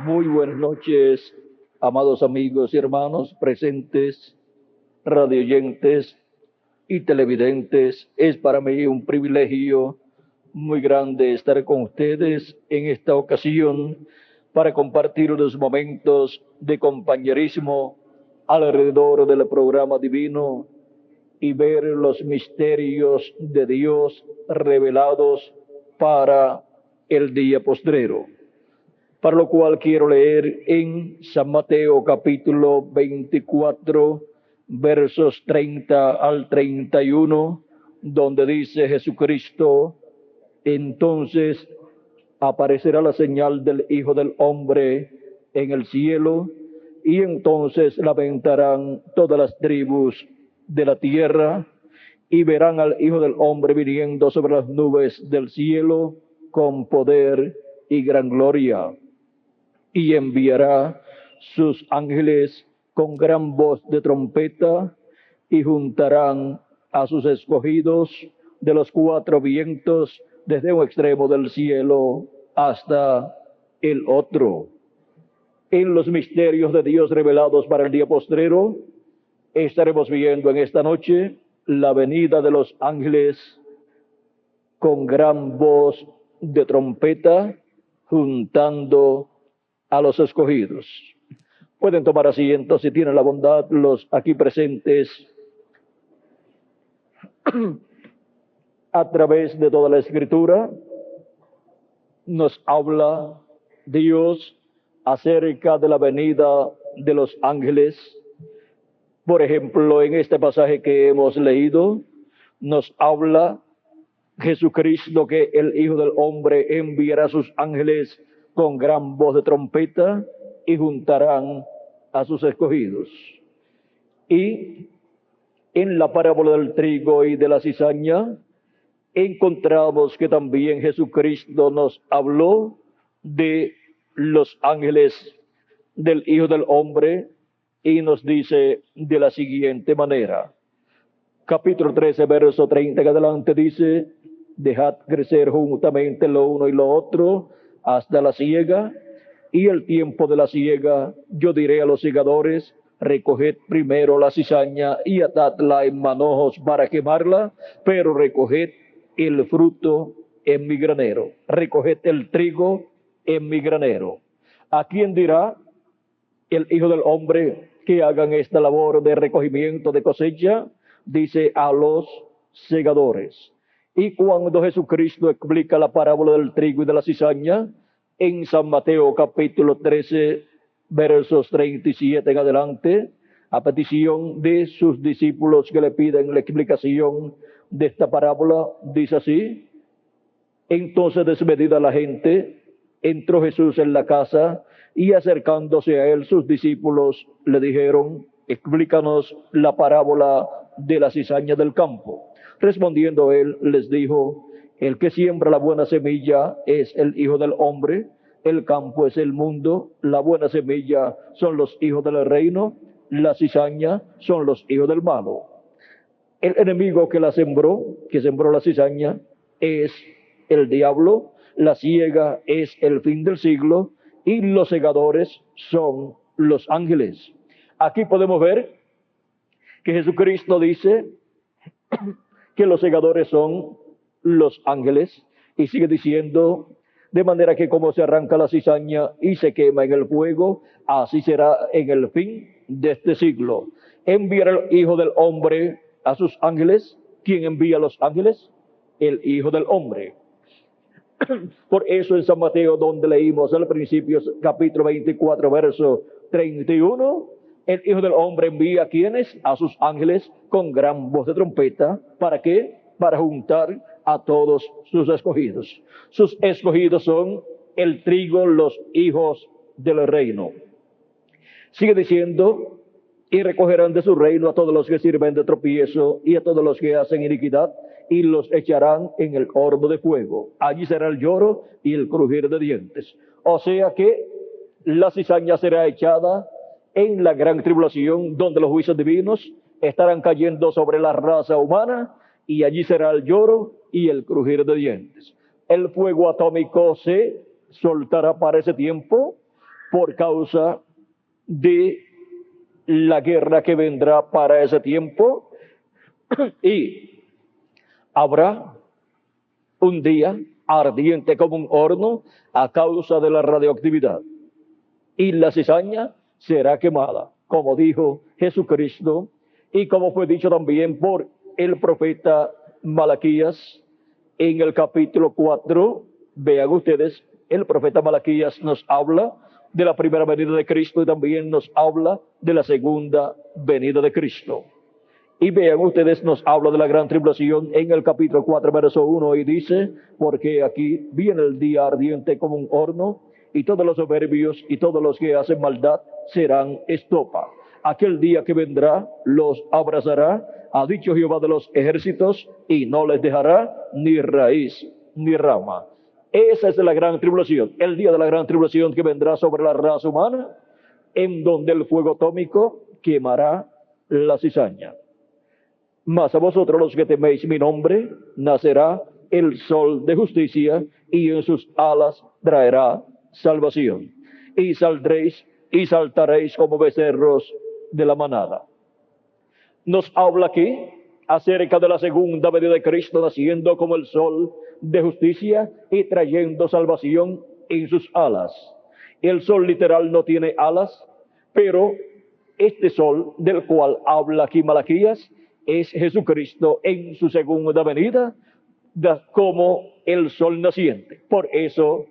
Muy buenas noches, amados amigos y hermanos presentes, radioyentes y televidentes. Es para mí un privilegio muy grande estar con ustedes en esta ocasión para compartir unos momentos de compañerismo alrededor del programa divino y ver los misterios de Dios revelados para el día postrero. Para lo cual quiero leer en San Mateo capítulo 24, versos 30 al 31, donde dice Jesucristo: entonces aparecerá la señal del Hijo del Hombre en el cielo, y entonces lamentarán todas las tribus de la tierra, y verán al Hijo del Hombre viniendo sobre las nubes del cielo con poder y gran gloria. Y enviará sus ángeles con gran voz de trompeta, y juntarán a sus escogidos de los cuatro vientos, desde un extremo del cielo hasta el otro. En los misterios de Dios revelados para el día postrero, estaremos viendo en esta noche la venida de los ángeles con gran voz de trompeta, juntando a los escogidos. Pueden tomar asiento si tienen la bondad los aquí presentes. A través de toda la Escritura nos habla Dios acerca de la venida de los ángeles. Por ejemplo, en este pasaje que hemos leído, nos habla Jesucristo que el Hijo del Hombre enviará a sus ángeles con gran voz de trompeta y juntarán a sus escogidos. Y en la parábola del trigo y de la cizaña encontramos que también Jesucristo nos habló de los ángeles del Hijo del Hombre y nos dice de la siguiente manera. Capítulo 13, verso 30 en adelante dice: dejad crecer juntamente lo uno y lo otro hasta la siega, y el tiempo de la siega yo diré a los segadores: recoged primero la cizaña y atadla en manojos para quemarla, pero recoged el fruto en mi granero. Recoged el trigo en mi granero. ¿A quién dirá el Hijo del Hombre que hagan esta labor de recogimiento de cosecha? Dice: a los segadores. Y cuando Jesucristo explica la parábola del trigo y de la cizaña, en San Mateo capítulo 13, versos 37 en adelante, a petición de sus discípulos que le piden la explicación de esta parábola, dice así: entonces, despedida la gente, entró Jesús en la casa, y acercándose a él sus discípulos le dijeron: explícanos la parábola de la cizaña del campo. Respondiendo él les dijo: el que siembra la buena semilla es el Hijo del Hombre, el campo es el mundo, la buena semilla son los hijos del reino, la cizaña son los hijos del malo. El enemigo que sembró la cizaña, es el diablo, la siega es el fin del siglo, y los segadores son los ángeles. Aquí podemos ver que Jesucristo dice que los segadores son los ángeles, y sigue diciendo: de manera que como se arranca la cizaña y se quema en el fuego, así será en el fin de este siglo. Enviará el Hijo del Hombre a sus ángeles. ¿Quién envía a los ángeles? El Hijo del Hombre. Por eso en San Mateo, donde leímos al principio, capítulo 24, verso 31, el Hijo del Hombre envía a quienes, a sus ángeles, con gran voz de trompeta. ¿Para qué? Para juntar a todos sus escogidos. Sus escogidos son el trigo, los hijos del reino. Sigue diciendo: y recogerán de su reino a todos los que sirven de tropiezo y a todos los que hacen iniquidad, y los echarán en el horno de fuego. Allí será el lloro y el crujir de dientes. O sea que la cizaña será echada en la gran tribulación, donde los juicios divinos estarán cayendo sobre la raza humana, y allí será el lloro y el crujir de dientes. El fuego atómico se soltará para ese tiempo, por causa de la guerra que vendrá para ese tiempo. Y habrá un día ardiente como un horno a causa de la radioactividad. Y la cizaña será quemada, como dijo Jesucristo y como fue dicho también por el profeta Malaquías en el capítulo 4. Vean ustedes, el profeta Malaquías nos habla de la primera venida de Cristo y también nos habla de la segunda venida de Cristo. Y vean ustedes, nos habla de la gran tribulación en el capítulo 4, verso 1, y dice, porque aquí viene el día ardiente como un horno, y todos los soberbios y todos los que hacen maldad serán estopa. Aquel día que vendrá los abrazará, ha dicho Jehová de los ejércitos, y no les dejará ni raíz ni rama. Esa es la gran tribulación, el día de la gran tribulación que vendrá sobre la raza humana, en donde el fuego atómico quemará la cizaña. Mas a vosotros los que teméis mi nombre, nacerá el sol de justicia, y en sus alas traerá salvación. Y saldréis y saltaréis como becerros de la manada. Nos habla aquí acerca de la segunda venida de Cristo, naciendo como el sol de justicia y trayendo salvación en sus alas. El sol literal no tiene alas, pero este sol del cual habla aquí Malaquías es Jesucristo en su segunda venida, como el sol naciente. Por eso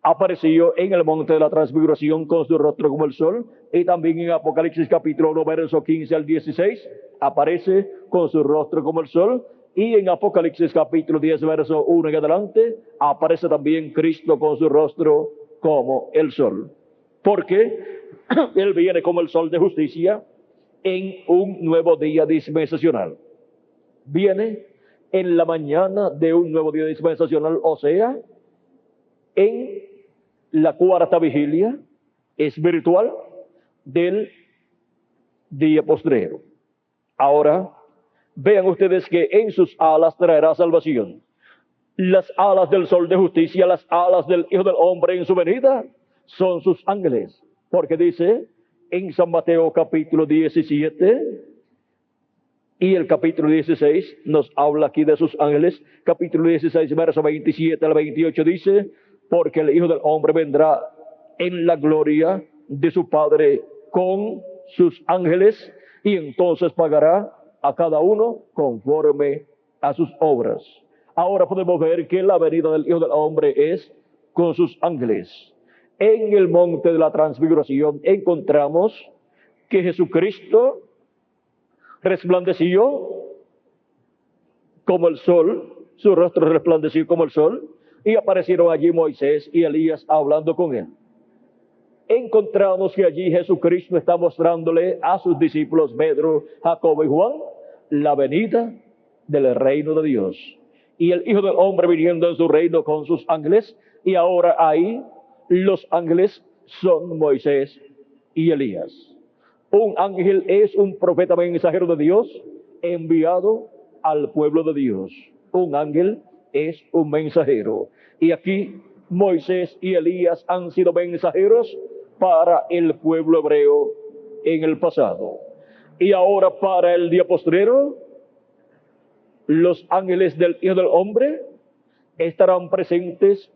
apareció en el monte de la transfiguración con su rostro como el sol, y también en Apocalipsis capítulo 1, verso 15 al 16, aparece con su rostro como el sol, y en Apocalipsis capítulo 10, verso 1 en adelante, aparece también Cristo con su rostro como el sol. Porque Él viene como el sol de justicia en un nuevo día dispensacional. Viene en la mañana de un nuevo día dispensacional, o sea, en la cuarta vigilia espiritual del día postrero. Ahora, vean ustedes que en sus alas traerá salvación. Las alas del sol de justicia, las alas del Hijo del Hombre en su venida, son sus ángeles. Porque dice en San Mateo capítulo 17 y el capítulo 16, nos habla aquí de sus ángeles. Capítulo 16, verso 27 al 28 dice, porque el Hijo del Hombre vendrá en la gloria de su Padre con sus ángeles, y entonces pagará a cada uno conforme a sus obras. Ahora podemos ver que la venida del Hijo del Hombre es con sus ángeles. En el monte de la transfiguración encontramos que Jesucristo resplandeció como el sol, su rostro resplandeció como el sol, y aparecieron allí Moisés y Elías hablando con él. Encontramos que allí Jesucristo está mostrándole a sus discípulos Pedro, Jacobo y Juan la venida del reino de Dios. Y el Hijo del Hombre viniendo en su reino con sus ángeles, y ahora ahí los ángeles son Moisés y Elías. Un ángel es un profeta mensajero de Dios enviado al pueblo de Dios. Un ángel es un mensajero. Y aquí Moisés y Elías han sido mensajeros para el pueblo hebreo en el pasado. Y ahora para el día postrero, los ángeles del Hijo del Hombre estarán presentes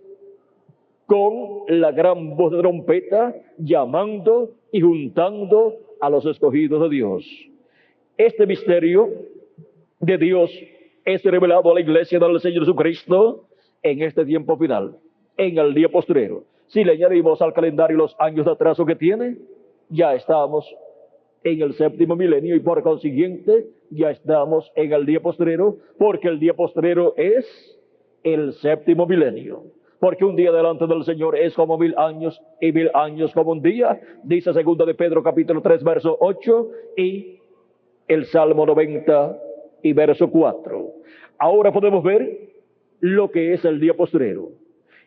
con la gran voz de trompeta, llamando y juntando a los escogidos de Dios. Este misterio de Dios es revelado a la iglesia del Señor Jesucristo en este tiempo final, en el día postrero. Si le añadimos al calendario los años de atraso que tiene, ya estamos en el séptimo milenio, y por consiguiente ya estamos en el día postrero, porque el día postrero es el séptimo milenio. Porque un día delante del Señor es como 1000 años, y 1000 años como un día, dice segunda de Pedro capítulo 3 verso 8 y el Salmo 90 y verso 4. Ahora podemos ver lo que es el día postrero,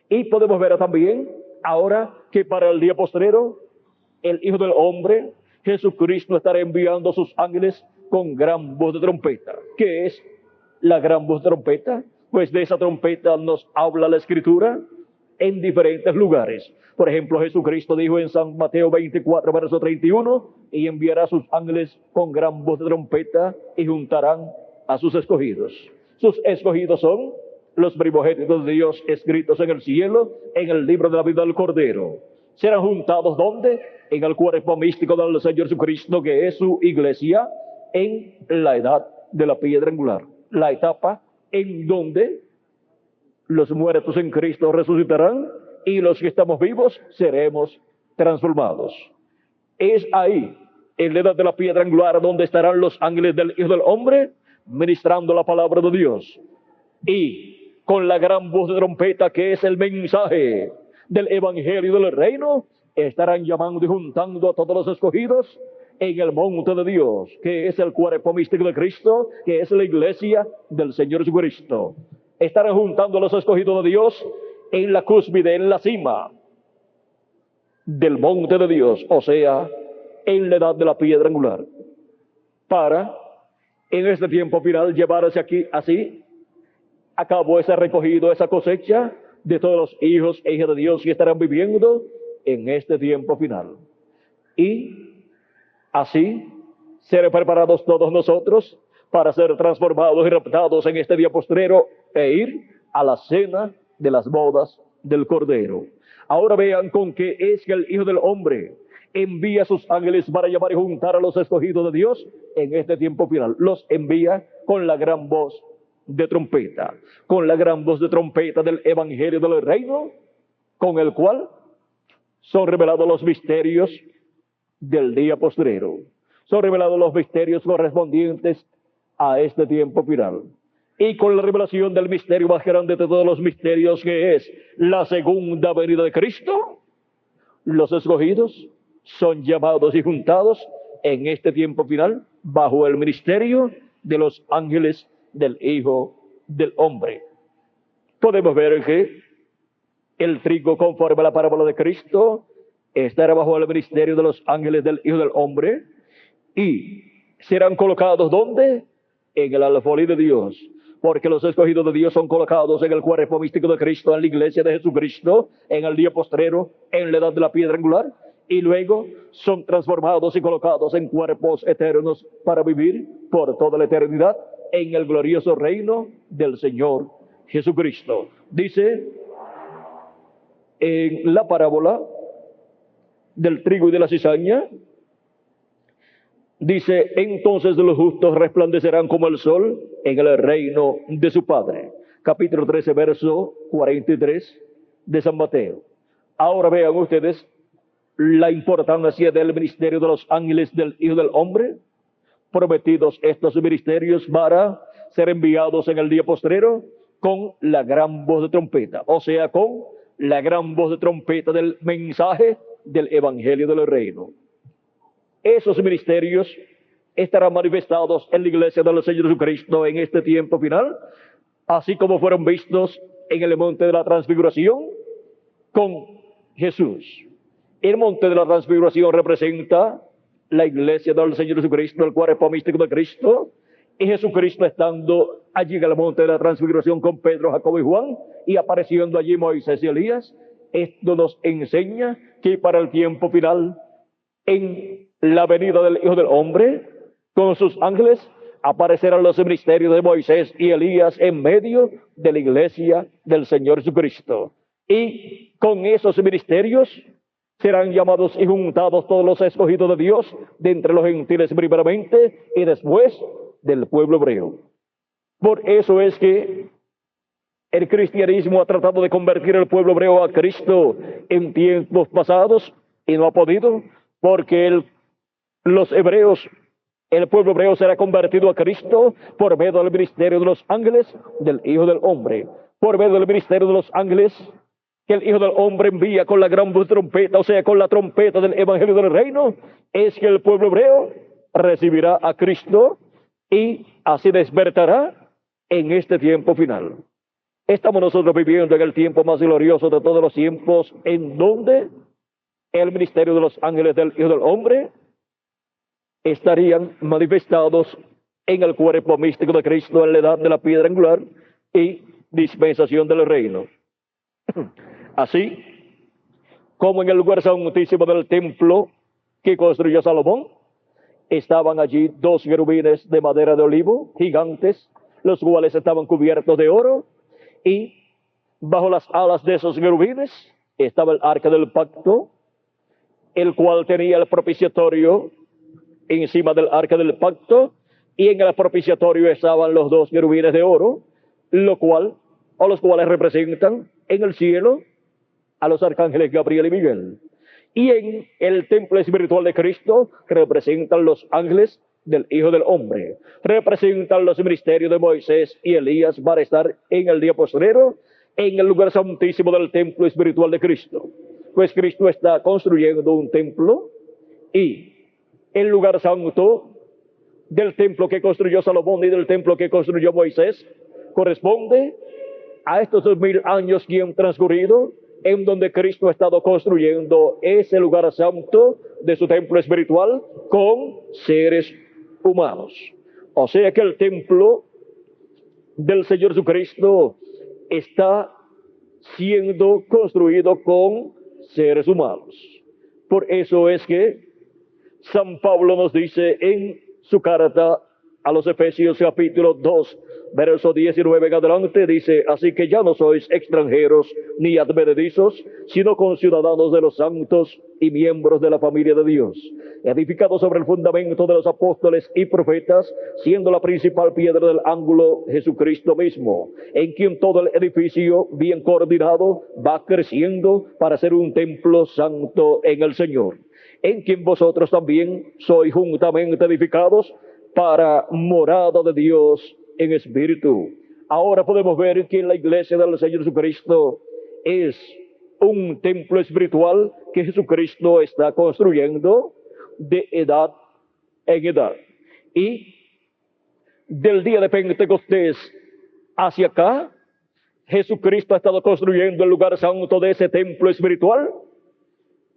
y podemos ver también ahora que para el día postrero el Hijo del Hombre, Jesucristo, estará enviando sus ángeles con gran voz de trompeta. ¿Qué es la gran voz de trompeta? Pues de esa trompeta nos habla la Escritura en diferentes lugares. Por ejemplo, Jesucristo dijo en San Mateo 24, verso 31, y enviará a sus ángeles con gran voz de trompeta y juntarán a sus escogidos. Sus escogidos son los primogénitos de Dios escritos en el cielo, en el libro de la vida del Cordero. Serán juntados, ¿dónde? En el cuerpo místico del Señor Jesucristo, que es su iglesia, en la edad de la piedra angular. La etapa en donde los muertos en Cristo resucitarán y los que estamos vivos seremos transformados. Es ahí, en la edad de la piedra angular, donde estarán los ángeles del Hijo del Hombre ministrando la palabra de Dios. Y con la gran voz de trompeta, que es el mensaje del Evangelio del Reino, estarán llamando y juntando a todos los escogidos en el monte de Dios, que es el cuerpo místico de Cristo, que es la iglesia del Señor Jesucristo. Estarán juntando a los escogidos de Dios en la cúspide, en la cima del monte de Dios, o sea, en la edad de la piedra angular, para en este tiempo final llevarse aquí así a cabo ese recogido, esa cosecha de todos los hijos e hijas de Dios que estarán viviendo en este tiempo final. Y así ser preparados todos nosotros para ser transformados y raptados en este día postrero e ir a la cena de las bodas del Cordero. Ahora vean con qué es que el Hijo del Hombre envía a sus ángeles para llamar y juntar a los escogidos de Dios en este tiempo final. Los envía con la gran voz de trompeta, con la gran voz de trompeta del Evangelio del Reino, con el cual son revelados los misterios del día postrero. Son revelados los misterios correspondientes a este tiempo final. Y con la revelación del misterio más grande de todos los misterios, que es la segunda venida de Cristo, los escogidos son llamados y juntados en este tiempo final bajo el ministerio de los ángeles del Hijo del Hombre. Podemos ver que el trigo, conforme a la parábola de Cristo, estará bajo el ministerio de los ángeles del Hijo del Hombre y serán colocados, ¿dónde? En el alfolí de Dios, porque los escogidos de Dios son colocados en el cuerpo místico de Cristo, en la iglesia de Jesucristo, en el día postrero, en la edad de la piedra angular, y luego son transformados y colocados en cuerpos eternos para vivir por toda la eternidad en el glorioso reino del Señor Jesucristo. Dice en la parábola del trigo y de la cizaña, dice: entonces los justos resplandecerán como el sol en el reino de su Padre. Capítulo 13, verso 43 de San Mateo. Ahora vean ustedes la importancia del ministerio de los ángeles del Hijo del Hombre, prometidos estos ministerios para ser enviados en el día postrero con la gran voz de trompeta, o sea, con la gran voz de trompeta del mensaje del Evangelio del Reino. Esos ministerios estarán manifestados en la iglesia del Señor Jesucristo en este tiempo final, así como fueron vistos en el monte de la transfiguración con Jesús. El monte de la transfiguración representa la iglesia del Señor Jesucristo, el cuerpo místico de Cristo, y Jesucristo estando allí en el monte de la transfiguración con Pedro, Jacobo y Juan, y apareciendo allí Moisés y Elías. Esto nos enseña que para el tiempo final, en la venida del Hijo del Hombre, con sus ángeles, aparecerán los ministerios de Moisés y Elías en medio de la iglesia del Señor Jesucristo. Y con esos ministerios serán llamados y juntados todos los escogidos de Dios, de entre los gentiles primeramente y después del pueblo hebreo. Por eso es que el cristianismo ha tratado de convertir al pueblo hebreo a Cristo en tiempos pasados y no ha podido, porque los hebreos, el pueblo hebreo será convertido a Cristo por medio del ministerio de los ángeles del Hijo del Hombre, por medio del ministerio de los ángeles que el Hijo del Hombre envía con la gran voz de trompeta, o sea, con la trompeta del Evangelio del Reino. Es que el pueblo hebreo recibirá a Cristo y así despertará en este tiempo final. Estamos nosotros viviendo en el tiempo más glorioso de todos los tiempos, en donde el ministerio de los ángeles del Hijo del Hombre estarían manifestados en el cuerpo místico de Cristo en la edad de la piedra angular y dispensación del reino. Así como en el lugar santísimo del templo que construyó Salomón, estaban allí dos querubines de madera de olivo gigantes, los cuales estaban cubiertos de oro, y bajo las alas de esos querubines estaba el arca del pacto, el cual tenía el propiciatorio encima del arca del pacto, y en el propiciatorio estaban los dos querubines de oro, los cuales representan en el cielo a los arcángeles Gabriel y Miguel. Y en el templo espiritual de Cristo representan los ángeles del Hijo del Hombre, representan los ministerios de Moisés y Elías para estar en el día postrero en el lugar santísimo del templo espiritual de Cristo. Pues Cristo está construyendo un templo, y el lugar santo del templo que construyó Salomón y del templo que construyó Moisés corresponde a estos 2000 años que han transcurrido, en donde Cristo ha estado construyendo ese lugar santo de su templo espiritual con seres humanos. O sea que el templo del Señor Jesucristo está siendo construido con seres humanos. Por eso es que San Pablo nos dice en su carta a los Efesios capítulo 2, verso 19 en adelante, dice: así que ya no sois extranjeros ni advenedizos, sino conciudadanos de los santos y miembros de la familia de Dios, edificados sobre el fundamento de los apóstoles y profetas, siendo la principal piedra del ángulo Jesucristo mismo, en quien todo el edificio bien coordinado va creciendo para ser un templo santo en el Señor, en quien vosotros también sois juntamente edificados para morada de Dios en espíritu. Ahora podemos ver que la iglesia del Señor Jesucristo es un templo espiritual que Jesucristo está construyendo de edad en edad. Y del día de Pentecostés hacia acá, Jesucristo ha estado construyendo el lugar santo de ese templo espiritual,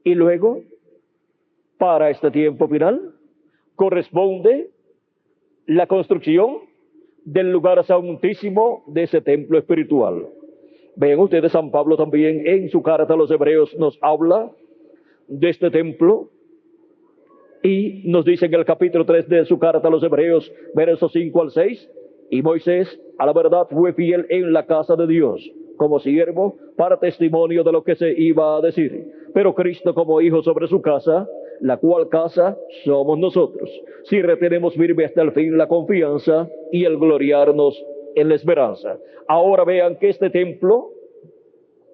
y luego, para este tiempo final, corresponde la construcción del lugar santísimo de ese templo espiritual. Vean ustedes, San Pablo también en su carta a los Hebreos nos habla de este templo, y nos dice en el capítulo 3 de su carta a los Hebreos, versos 5 al 6, y Moisés a la verdad fue fiel en la casa de Dios, como siervo para testimonio de lo que se iba a decir, pero Cristo como hijo sobre su casa, la cual casa somos nosotros, si retenemos firme hasta el fin la confianza y el gloriarnos en la esperanza. Ahora vean que este templo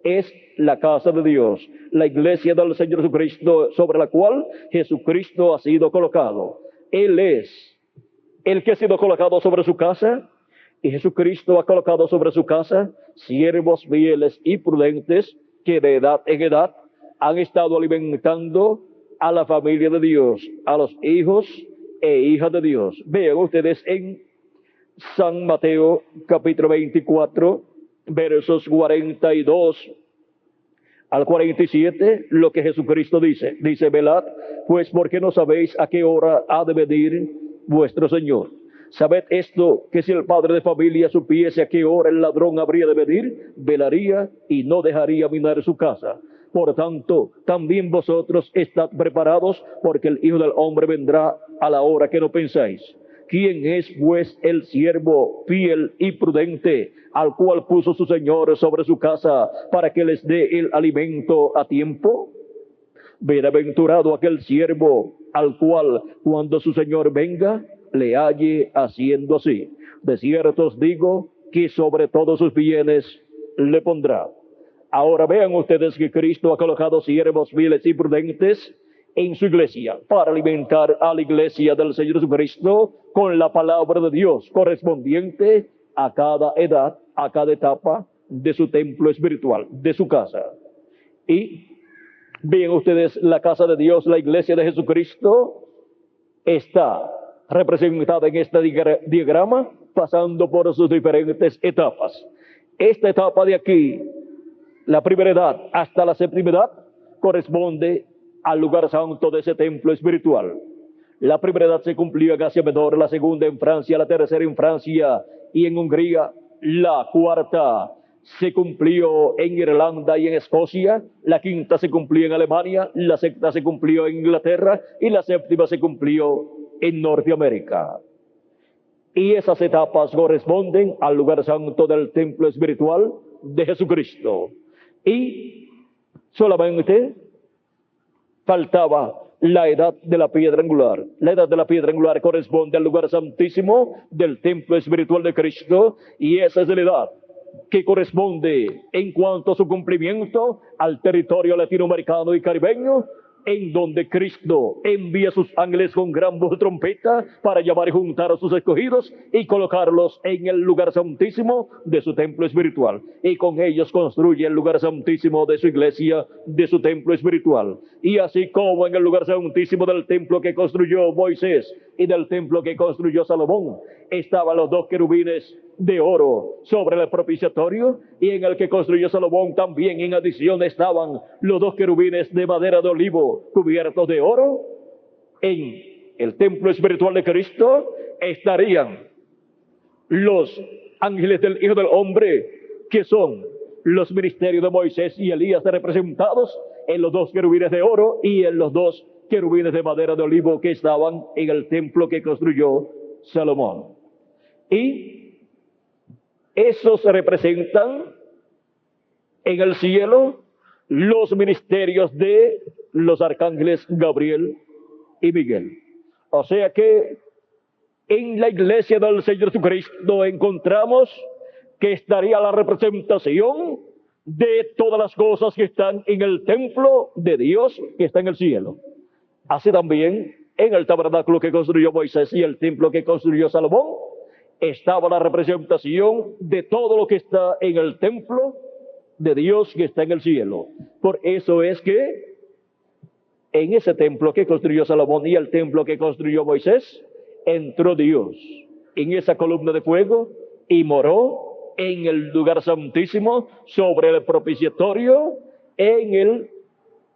es la casa de Dios, la iglesia del Señor Jesucristo, sobre la cual Jesucristo ha sido colocado. Él es el que ha sido colocado sobre su casa, y Jesucristo ha colocado sobre su casa siervos fieles y prudentes que de edad en edad han estado alimentando a la familia de Dios, a los hijos e hijas de Dios. Vean ustedes en San Mateo capítulo 24, versos 42 al 47, lo que Jesucristo dice. Dice: velad, pues porque no sabéis a qué hora ha de venir vuestro Señor. Sabed esto, que si el padre de familia supiese a qué hora el ladrón habría de venir, velaría y no dejaría minar su casa. Por tanto, también vosotros estad preparados, porque el Hijo del Hombre vendrá a la hora que no pensáis. ¿Quién es, pues, el siervo fiel y prudente, al cual puso su Señor sobre su casa, para que les dé el alimento a tiempo? Bienaventurado aquel siervo, al cual, cuando su Señor venga, le halle haciendo así. De cierto os digo, que sobre todos sus bienes le pondrá. Ahora vean ustedes que Cristo ha colocado siervos fieles y prudentes en su iglesia, para alimentar a la iglesia del Señor Jesucristo con la palabra de Dios, correspondiente a cada edad, a cada etapa de su templo espiritual, de su casa. Y vean ustedes, la casa de Dios, la iglesia de Jesucristo, está representada en este diagrama, pasando por sus diferentes etapas. Esta etapa de aquí, la primera edad hasta la séptima edad, corresponde al lugar santo de ese templo espiritual. La primera edad se cumplió en Asia Menor, la segunda en Francia, la tercera en Francia y en Hungría, la cuarta se cumplió en Irlanda y en Escocia, la quinta se cumplió en Alemania, la sexta se cumplió en Inglaterra y la séptima se cumplió en Norteamérica. Y esas etapas corresponden al lugar santo del templo espiritual de Jesucristo. Y solamente faltaba la edad de la piedra angular. La edad de la piedra angular corresponde al lugar santísimo del templo espiritual de Cristo, y esa es la edad que corresponde en cuanto a su cumplimiento al territorio latinoamericano y caribeño, en donde Cristo envía a sus ángeles con gran voz de trompeta para llamar y juntar a sus escogidos y colocarlos en el lugar santísimo de su templo espiritual. Y con ellos construye el lugar santísimo de su iglesia, de su templo espiritual. Y así como en el lugar santísimo del templo que construyó Moisés y del templo que construyó Salomón, estaban los dos querubines de oro sobre el propiciatorio, y en el que construyó Salomón también en adición estaban los dos querubines de madera de olivo cubiertos de oro. En el templo espiritual de Cristo estarían los ángeles del Hijo del Hombre, que son los ministerios de Moisés y Elías, representados en los dos querubines de oro y en los dos querubines de madera de olivo que estaban en el templo que construyó Salomón. Y esos representan en el cielo los ministerios de los arcángeles Gabriel y Miguel. O sea que en la iglesia del Señor Jesucristo encontramos que estaría la representación de todas las cosas que están en el templo de Dios que está en el cielo. Así también en el tabernáculo que construyó Moisés y el templo que construyó Salomón estaba la representación de todo lo que está en el templo de Dios que está en el cielo. Por eso es que en ese templo que construyó Salomón y el templo que construyó Moisés, entró Dios en esa columna de fuego y moró en el lugar santísimo sobre el propiciatorio, en el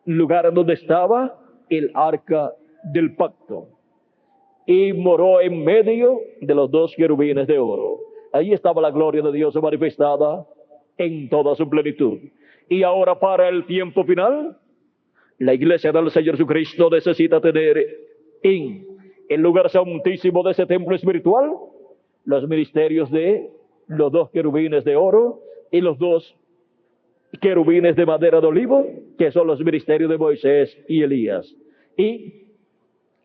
lugar donde estaba el arca del pacto. Y moró en medio de los dos querubines de oro. Ahí estaba la gloria de Dios manifestada en toda su plenitud. Y ahora, para el tiempo final, la iglesia del Señor Jesucristo necesita tener en el lugar santísimo de ese templo espiritual los ministerios de los dos querubines de oro y los dos querubines de madera de olivo, que son los ministerios de Moisés y Elías. Y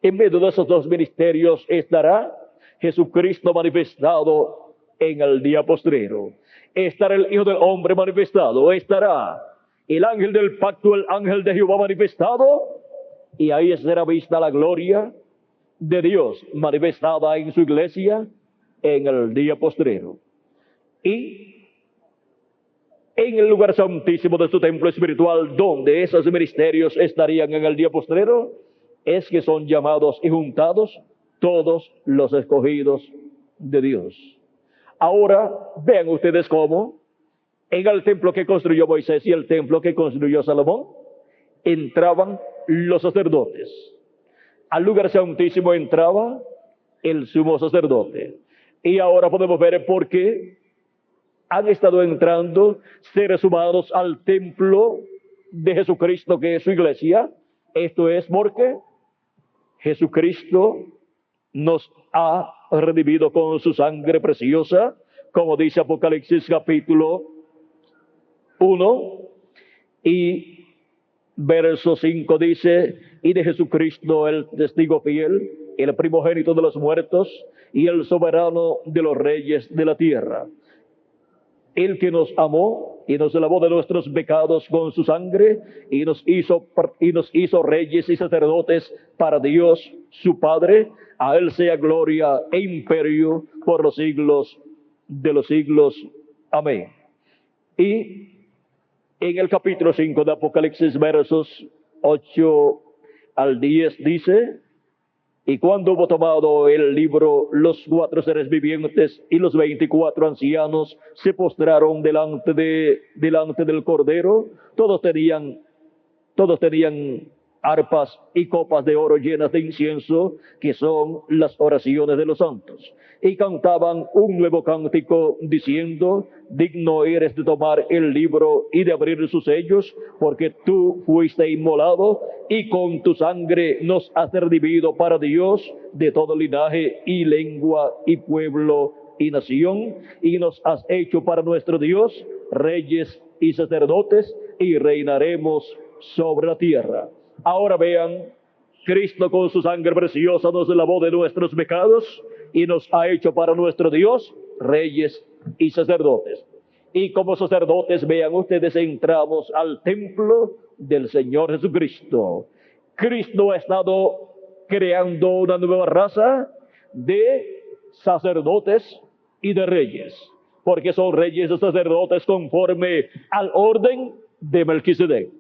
en medio de esos dos ministerios estará Jesucristo manifestado en el día postrero. Estará el Hijo del Hombre manifestado. Estará el ángel del pacto, el ángel de Jehová manifestado. Y ahí será vista la gloria de Dios manifestada en su iglesia en el día postrero. Y en el lugar santísimo de su templo espiritual, donde esos ministerios estarían en el día postrero, es que son llamados y juntados todos los escogidos de Dios. Ahora vean ustedes cómo en el templo que construyó Moisés y el templo que construyó Salomón entraban los sacerdotes. Al lugar santísimo entraba el sumo sacerdote. Y ahora podemos ver por qué han estado entrando seres humanos al templo de Jesucristo, que es su iglesia. Esto es porque Jesucristo nos ha redimido con su sangre preciosa, como dice Apocalipsis capítulo 1 y verso 5 dice: y de Jesucristo el testigo fiel, el primogénito de los muertos y el soberano de los reyes de la tierra, el que nos amó y nos lavó de nuestros pecados con su sangre y nos hizo reyes y sacerdotes para Dios su Padre. A él sea gloria e imperio por los siglos de los siglos. Amén. Y en el capítulo 5 de Apocalipsis, versos 8 al 10 dice: y cuando hubo tomado el libro, los 4 seres vivientes y los 24 ancianos se postraron delante del Cordero. Todos tenían arpas y copas de oro llenas de incienso, que son las oraciones de los santos. Y cantaban un nuevo cántico diciendo: digno eres de tomar el libro y de abrir sus sellos, porque tú fuiste inmolado y con tu sangre nos has redimido para Dios de todo linaje y lengua y pueblo y nación, y nos has hecho para nuestro Dios reyes y sacerdotes, y reinaremos sobre la tierra. Ahora vean, Cristo con su sangre preciosa nos lavó de nuestros pecados y nos ha hecho para nuestro Dios reyes y sacerdotes. Y como sacerdotes, vean ustedes, entramos al templo del Señor Jesucristo. Cristo ha estado creando una nueva raza de sacerdotes y de reyes, porque son reyes y sacerdotes conforme al orden de Melquisedec.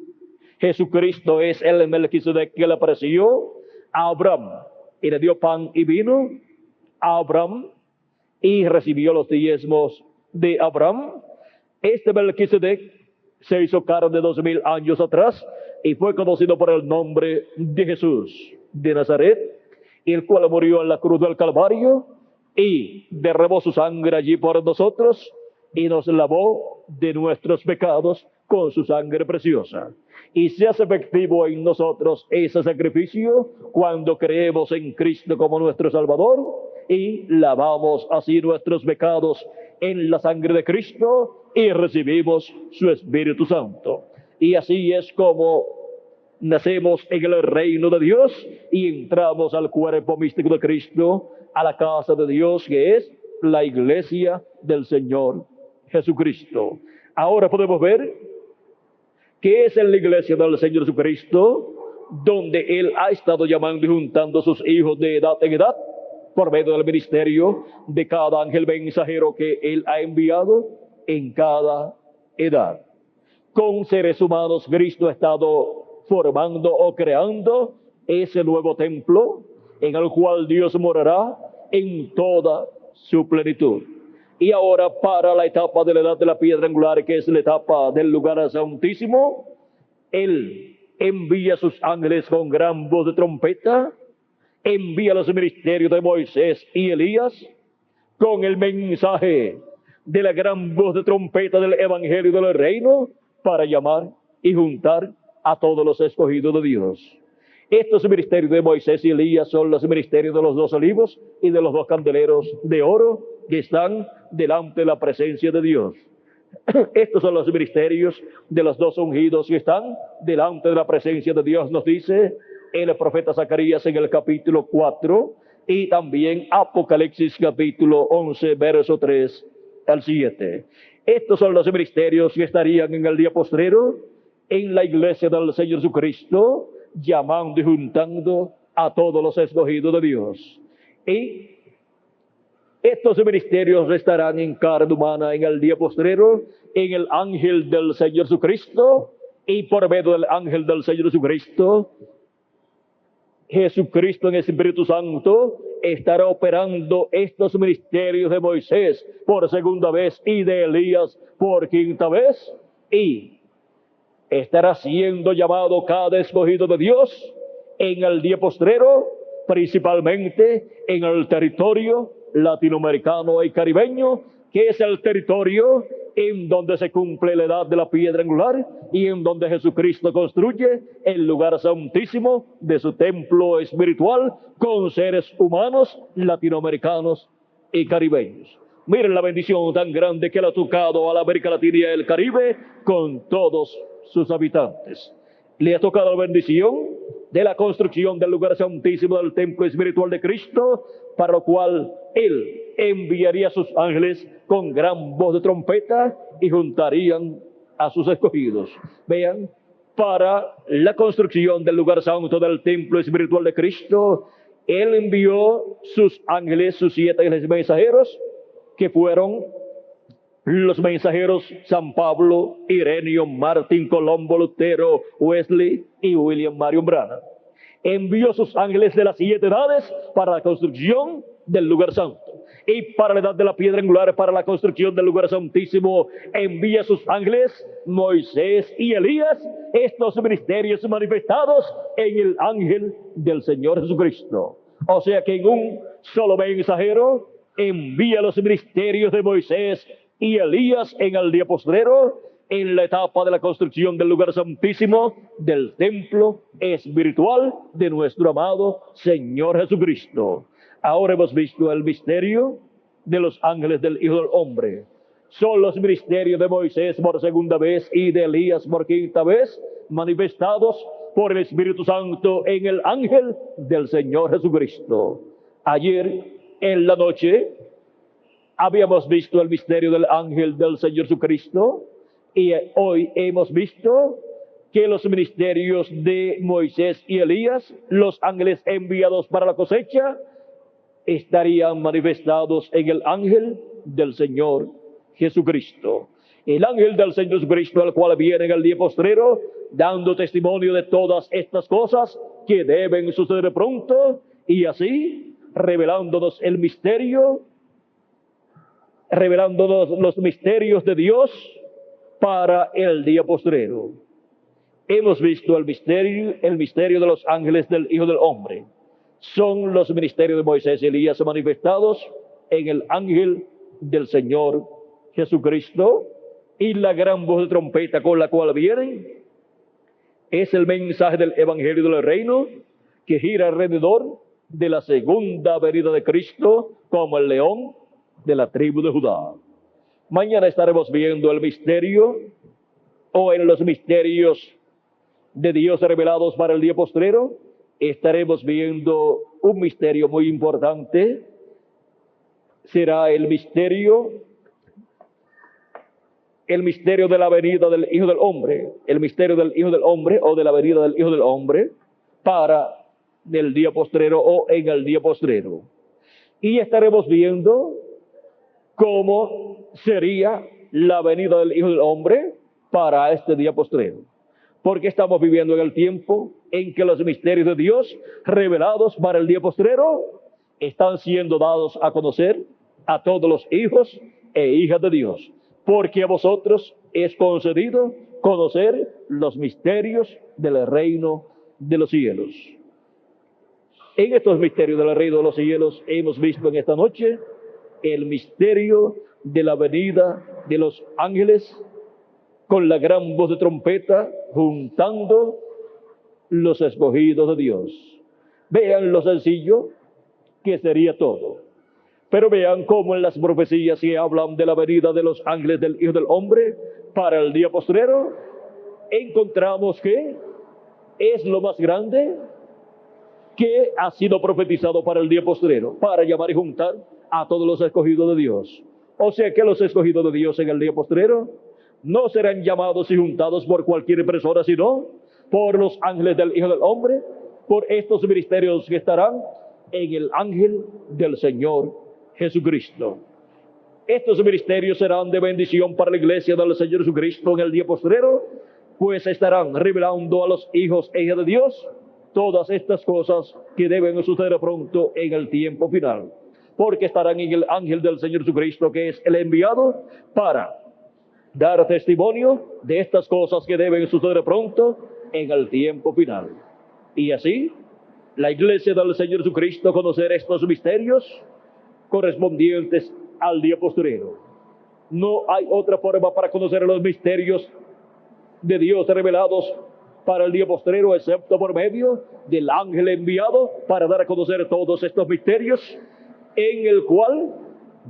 Jesucristo es el Melquisedec que le apareció a Abraham y le dio pan y vino a Abraham y recibió los diezmos de Abraham. Este Melquisedec se hizo carne 2000 años atrás y fue conocido por el nombre de Jesús de Nazaret, el cual murió en la cruz del Calvario y derramó su sangre allí por nosotros y nos lavó de nuestros pecados con su sangre preciosa. Y se hace efectivo en nosotros ese sacrificio cuando creemos en Cristo como nuestro Salvador y lavamos así nuestros pecados en la sangre de Cristo y recibimos su Espíritu Santo. Y así es como nacemos en el reino de Dios y entramos al cuerpo místico de Cristo, a la casa de Dios, que es la iglesia del Señor Jesucristo. Ahora podemos ver que es en la iglesia del Señor Jesucristo donde Él ha estado llamando y juntando a sus hijos de edad en edad por medio del ministerio de cada ángel mensajero que Él ha enviado en cada edad. Con seres humanos Cristo ha estado formando o creando ese nuevo templo en el cual Dios morará en toda su plenitud. Y ahora, para la etapa de la edad de la piedra angular, que es la etapa del lugar santísimo, Él envía a sus ángeles con gran voz de trompeta, envía los ministerios de Moisés y Elías con el mensaje de la gran voz de trompeta del evangelio del reino para llamar y juntar a todos los escogidos de Dios. Estos ministerios de Moisés y Elías son los ministerios de los 2 olivos y de los 2 candeleros de oro que están delante de la presencia de Dios. Estos son los ministerios de los 2 ungidos que están delante de la presencia de Dios, nos dice el profeta Zacarías en el capítulo 4 y también Apocalipsis capítulo 11, verso 3 al 7. Estos son los ministerios que estarían en el día postrero en la iglesia del Señor Jesucristo, llamando y juntando a todos los escogidos de Dios. Y estos ministerios estarán en carne humana en el día postrero, en el ángel del Señor Jesucristo, y por medio del ángel del Señor Jesucristo, Jesucristo en el Espíritu Santo estará operando estos ministerios de Moisés por segunda vez y de Elías por quinta vez, y estará siendo llamado cada escogido de Dios en el día postrero, principalmente en el territorio latinoamericano y caribeño, que es el territorio en donde se cumple la edad de la piedra angular y en donde Jesucristo construye el lugar santísimo de su templo espiritual con seres humanos latinoamericanos y caribeños. Miren la bendición tan grande que le ha tocado a la América Latina y el Caribe con todos sus habitantes. Le ha tocado la bendición de la construcción del lugar santísimo del templo espiritual de Cristo, para lo cual Él enviaría a sus ángeles con gran voz de trompeta y juntarían a sus escogidos. Vean, para la construcción del lugar santo del templo espiritual de Cristo, Él envió sus ángeles, sus 7 ángeles mensajeros, que fueron los mensajeros San Pablo, Ireneo, Martín, Colombo, Lutero, Wesley y William Marion Branham. Envió sus ángeles de las 7 edades para la construcción del lugar santo. y para la edad de la piedra angular, para la construcción del lugar santísimo, envía a sus ángeles, Moisés y Elías, estos ministerios manifestados en el ángel del Señor Jesucristo. O sea que en un solo mensajero envía los ministerios de Moisés y Elías en el día postrero, en la etapa de la construcción del lugar santísimo, del templo espiritual de nuestro amado Señor Jesucristo. Ahora hemos visto el misterio de los ángeles del Hijo del Hombre. Son los ministerios de Moisés por segunda vez y de Elías por quinta vez, manifestados por el Espíritu Santo en el ángel del Señor Jesucristo. Ayer en la noche habíamos visto el misterio del ángel del Señor Jesucristo, y hoy hemos visto que los ministerios de Moisés y Elías, los ángeles enviados para la cosecha, estarían manifestados en el ángel del Señor Jesucristo. El ángel del Señor Jesucristo, el cual viene en el día postrero, dando testimonio de todas estas cosas que deben suceder pronto, y así revelándonos el misterio, revelándonos los misterios de Dios para el día postrero. Hemos visto el misterio de los ángeles del Hijo del Hombre. Son los ministerios de Moisés y Elías manifestados en el ángel del Señor Jesucristo, y la gran voz de trompeta con la cual vienen es el mensaje del Evangelio del Reino, que gira alrededor de la segunda venida de Cristo como el león de la tribu de Judá. Mañana estaremos viendo el misterio, o en los misterios de Dios revelados para el día postrero, estaremos viendo un misterio muy importante. Será el misterio de la venida del Hijo del Hombre, el misterio del Hijo del Hombre, o de la venida del Hijo del Hombre para el día postrero, o en el día postrero. Y estaremos viendo cómo sería la venida del Hijo del Hombre para este día postrero. Porque estamos viviendo en el tiempo en que los misterios de Dios revelados para el día postrero están siendo dados a conocer a todos los hijos e hijas de Dios. Porque a vosotros es concedido conocer los misterios del reino de los cielos. En estos misterios del reino de los cielos hemos visto en esta noche el misterio de la venida de los ángeles con la gran voz de trompeta, juntando los escogidos de Dios. Vean lo sencillo que sería todo. Pero vean cómo en las profecías que hablan de la venida de los ángeles del Hijo del Hombre para el día postrero, encontramos que es lo más grande que ha sido profetizado para el día postrero, para llamar y juntar a todos los escogidos de Dios. O sea que los escogidos de Dios en el día postrero no serán llamados y juntados por cualquier persona, sino por los ángeles del Hijo del Hombre, por estos ministerios que estarán en el ángel del Señor Jesucristo. Estos ministerios serán de bendición para la iglesia del Señor Jesucristo en el día postrero, pues estarán revelando a los hijos e hijas de Dios todas estas cosas que deben suceder pronto en el tiempo final, porque estarán en el ángel del Señor Jesucristo, que es el enviado para dar testimonio de estas cosas que deben suceder pronto en el tiempo final. Y así, la iglesia del Señor Jesucristo conocer estos misterios correspondientes al día postrero. No hay otra forma para conocer los misterios de Dios revelados para el día postrero, excepto por medio del ángel enviado para dar a conocer todos estos misterios, en el cual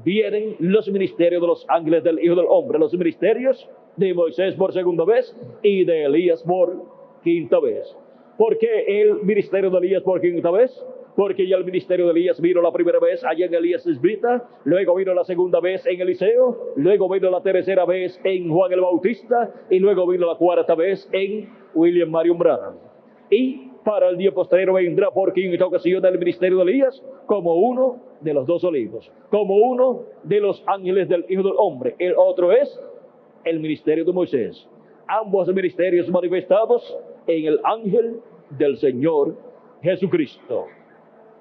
vienen los ministerios de los ángeles del Hijo del Hombre, los ministerios de Moisés por segunda vez y de Elías por quinta vez. ¿Por qué el ministerio de Elías por quinta vez? Porque ya el ministerio de Elías vino la primera vez allá en Elías Esbita, luego vino la segunda vez en Eliseo, luego vino la tercera vez en Juan el Bautista, y luego vino la cuarta vez en William Marion Branham. Y para el día postrero vendrá por quinta ocasión el ministerio de Elías como uno de los dos olivos, como uno de los ángeles del Hijo del Hombre. El otro es el ministerio de Moisés. Ambos ministerios manifestados en el ángel del Señor Jesucristo.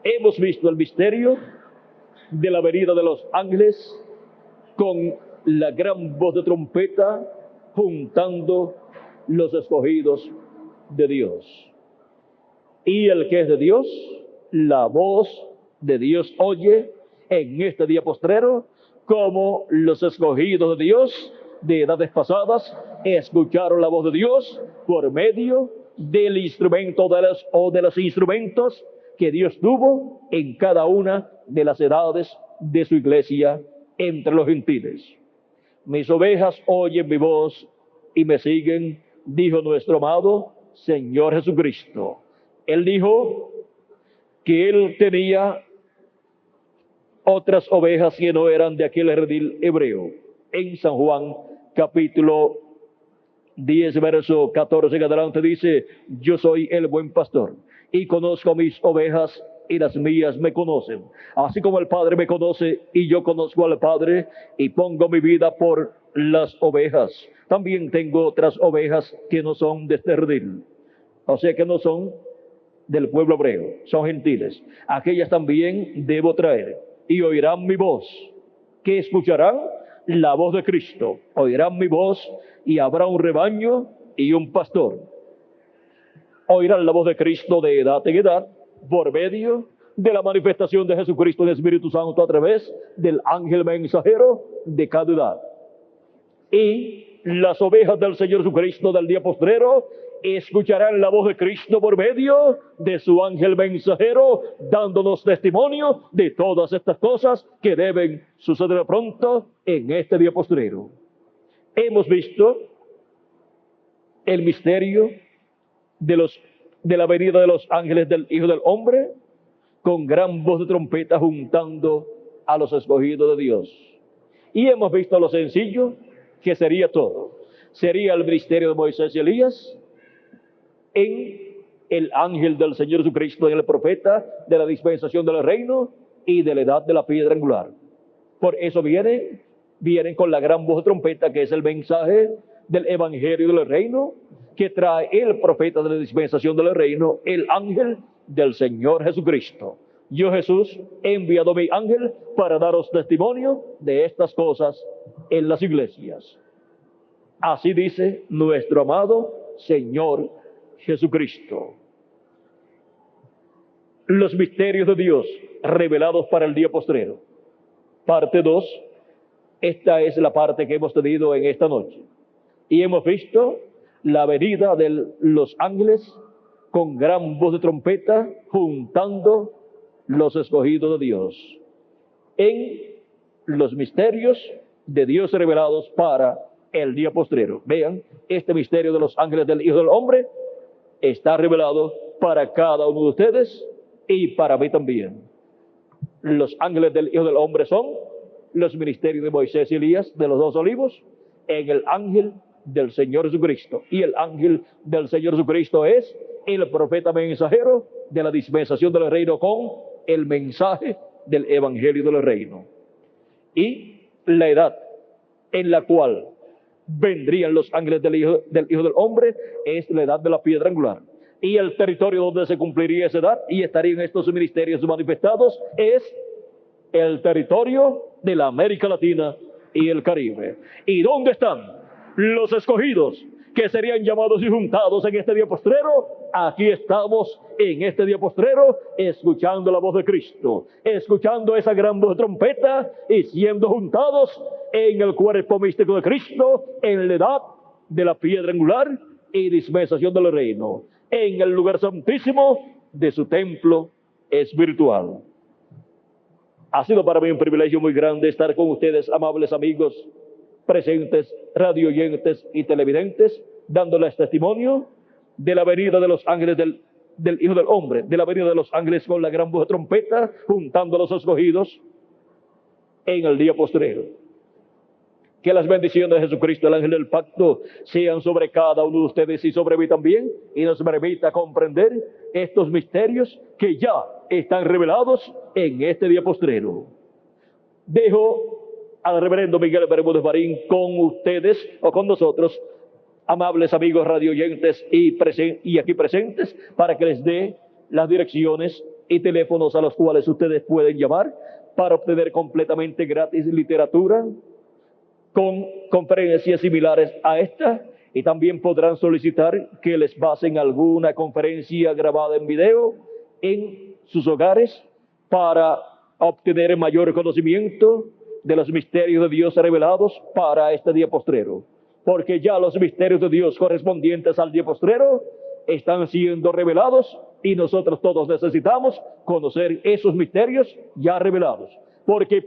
Hemos visto el misterio de la venida de los ángeles con la gran voz de trompeta, juntando los escogidos de Dios. Y el que es de Dios, la voz de Dios oye en este día postrero, como los escogidos de Dios de edades pasadas escucharon la voz de Dios por medio del instrumento de los instrumentos que Dios tuvo en cada una de las edades de su iglesia entre los gentiles. Mis ovejas oyen mi voz y me siguen, dijo nuestro amado Señor Jesucristo. Él dijo que Él tenía otras ovejas que no eran de aquel redil hebreo. En San Juan, capítulo 10, verso 14 en adelante dice: yo soy el buen pastor y conozco a mis ovejas y las mías me conocen. Así como el Padre me conoce y yo conozco al Padre y pongo mi vida por las ovejas. También tengo otras ovejas que no son de este redil, o sea que no son del pueblo hebreo, son gentiles. Aquellas también debo traer y oirán mi voz. ¿Qué escucharán? La voz de Cristo. Oirán mi voz y habrá un rebaño y un pastor. Oirán la voz de Cristo de edad en edad por medio de la manifestación de Jesucristo en el Espíritu Santo a través del ángel mensajero de cada edad. Y las ovejas del Señor Jesucristo del día postrero escucharán la voz de Cristo por medio de su ángel mensajero, dándonos testimonio de todas estas cosas que deben suceder pronto en este día postrero. Hemos visto el misterio de la venida de los ángeles del Hijo del Hombre con gran voz de trompeta juntando a los escogidos de Dios. Y hemos visto lo sencillo que sería todo. Sería el ministerio de Moisés y Elías en el ángel del Señor Jesucristo, en el profeta de la dispensación del reino y de la edad de la piedra angular. Por eso vienen con la gran voz de trompeta, que es el mensaje del evangelio del reino, que trae el profeta de la dispensación del reino, el ángel del Señor Jesucristo. Yo, Jesús, he enviado mi ángel para daros testimonio de estas cosas en las iglesias. Así dice nuestro amado Señor Jesucristo. Los misterios de Dios revelados para el día postrero. Parte 2. Esta es la parte que hemos tenido en esta noche. Y hemos visto la venida de los ángeles con gran voz de trompeta, juntando los escogidos de Dios en los misterios de Dios revelados para el día postrero. Vean, este misterio de los ángeles del Hijo del Hombre está revelado para cada uno de ustedes y para mí también. Los ángeles del Hijo del Hombre son los ministerios de Moisés y Elías, de los dos olivos, en el ángel del Señor Jesucristo. Y el ángel del Señor Jesucristo es el profeta mensajero de la dispensación del reino con el mensaje del evangelio del reino. Y la edad en la cual vendrían los ángeles del Hijo del Hombre es la edad de la piedra angular. Y el territorio donde se cumpliría esa edad y estarían estos ministerios manifestados es el territorio de la América Latina y el Caribe. ¿Y dónde están los escogidos que serían llamados y juntados en este día postrero? Aquí estamos en este día postrero, escuchando la voz de Cristo, escuchando esa gran voz de trompeta y siendo juntados en el cuerpo místico de Cristo, en la edad de la piedra angular y dispensación del reino, en el lugar santísimo de su templo espiritual. Ha sido para mí un privilegio muy grande estar con ustedes, amables amigos, presentes, radio oyentes y televidentes, dándoles testimonio de la venida de los ángeles del Hijo del Hombre, de la venida de los ángeles con la gran voz de trompeta, juntando a los escogidos en el día postrero. Que las bendiciones de Jesucristo, el ángel del pacto, sean sobre cada uno de ustedes y sobre mí también, y nos permita comprender estos misterios que ya están revelados en este día postrero. Dejo al reverendo Miguel Bermúdez Marín con ustedes o con nosotros, amables amigos radioyentes y aquí presentes, para que les dé las direcciones y teléfonos a los cuales ustedes pueden llamar para obtener completamente gratis literatura con conferencias similares a esta, y también podrán solicitar que les pasen alguna conferencia grabada en video en sus hogares para obtener mayor conocimiento de los misterios de Dios revelados para este día postrero. Porque ya los misterios de Dios correspondientes al día postrero están siendo revelados y nosotros todos necesitamos conocer esos misterios ya revelados. Porque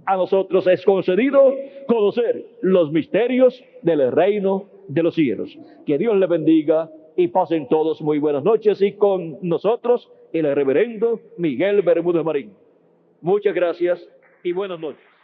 a nosotros es concedido conocer los misterios del reino de los cielos. Que Dios les bendiga y pasen todos muy buenas noches, y con nosotros el reverendo Miguel Bermúdez Marín. Muchas gracias y buenas noches.